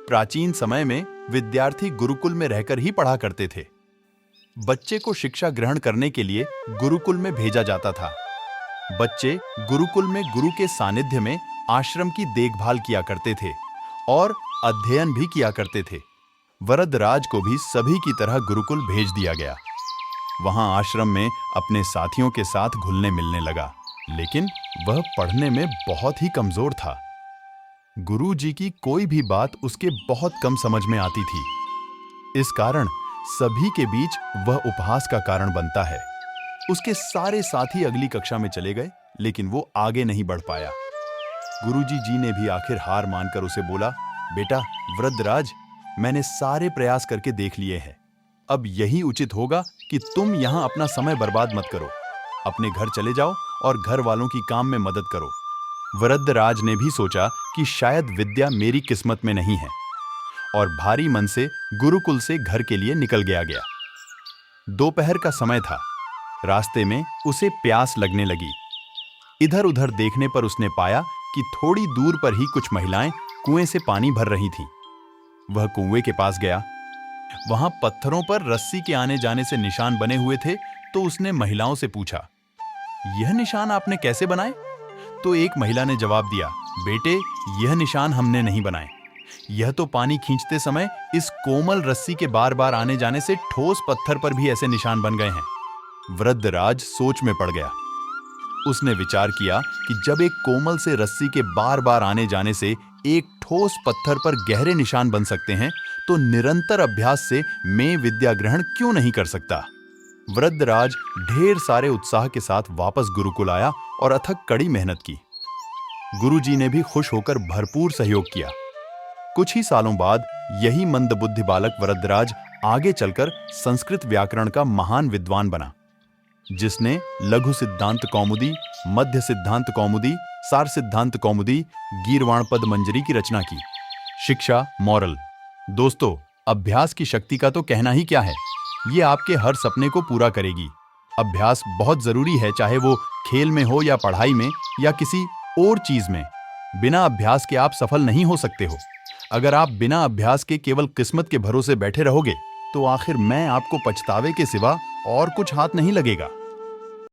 प्राचीन समय में विद्यार्थी गुरुकुल में रहकर ही पढ़ा करते थे। बच्चे को शिक्षा ग्रहण करने के लिए गुरुकुल में भेजा जाता था। बच्चे गुरुकुल में गुरु के सानिध्य में आश्रम की देखभाल किया करते थे और अध्ययन भी किया करते थे। वरदराज को भी सभी की तरह गुरुकुल भेज दिया गया। वहां आश्रम में अपने साथियों के साथ घुलने मिलने लगा, लेकिन वह पढ़ने में बहुत ही कमजोर था। गुरु जी की कोई भी बात उसके बहुत कम समझ में आती थी। इस कारण सभी के बीच वह उपहास का कारण बनता है। उसके सारे साथी अगली कक्षा में चले गए, लेकिन वो आगे नहीं बढ़ पाया। गुरुजी जी ने भी आखिर हार मानकर उसे बोला, बेटा वृद्धराज, मैंने सारे प्रयास करके देख लिए हैं। अब यही उचित होगा कि तुम यहां अपना समय बर्बाद मत करो। अपने घर चले जाओ और घर वालों की काम में मदद करो। वृद्धराज ने भी सोचा कि शायद विद्या मेरी किस्मत में नहीं है और भारी मन से गुरुकुल से घर के लिए निकल गया। दोपहर का समय था। रास्ते में उसे प्यास लगने लगी। इधर उधर देखने पर उसने पाया कि थोड़ी दूर पर ही कुछ महिलाएं कुएं से पानी भर रही थीं। वह कुएं के पास गया। वहां पत्थरों पर रस्सी के आने जाने से निशान बने हुए थे, तो उसने महिलाओं से पूछा, यह निशान आपने कैसे बनाए? तो एक महिला ने जवाब दिया, बेटे, यह निशान हमने नहीं बनाए। यह तो पानी खींचते समय इस कोमल रस्सी के बार बार आने जाने से ठोस पत्थर पर भी ऐसे निशान बन गए हैं। वृद्धराज सोच में पड़ गया। उसने विचार किया कि जब एक कोमल से रस्सी के बार बार आने जाने से एक ठोस पत्थर पर गहरे निशान बन सकते हैं, तो निरंतर अभ्यास से मैं विद्या ग्रहण क्यों नहीं कर सकता। वृद्धराज ढेर सारे उत्साह के साथ वापस गुरुकुल आया और अथक कड़ी मेहनत की। गुरुजी ने भी खुश होकर भरपूर सहयोग किया। कुछ ही सालों बाद यही मंदबुद्धि बालक वृद्धराज आगे चलकर संस्कृत व्याकरण का महान विद्वान बना, जिसने लघु सिद्धांत कौमुदी, मध्य सिद्धांत कौमुदी, सार सिद्धांत कौमुदी, गीर्वाणपद मंजरी की रचना की। शिक्षा मॉरल। दोस्तों, अभ्यास की शक्ति का तो कहना ही क्या है। ये आपके हर सपने को पूरा करेगी। अभ्यास बहुत जरूरी है, चाहे वो खेल में हो या पढ़ाई में या किसी और चीज में। बिना अभ्यास के आप सफल नहीं हो सकते हो। अगर आप बिना अभ्यास के केवल किस्मत के भरोसे बैठे रहोगे, तो आखिर में आपको पछतावे के सिवा और कुछ हाथ नहीं लगेगा।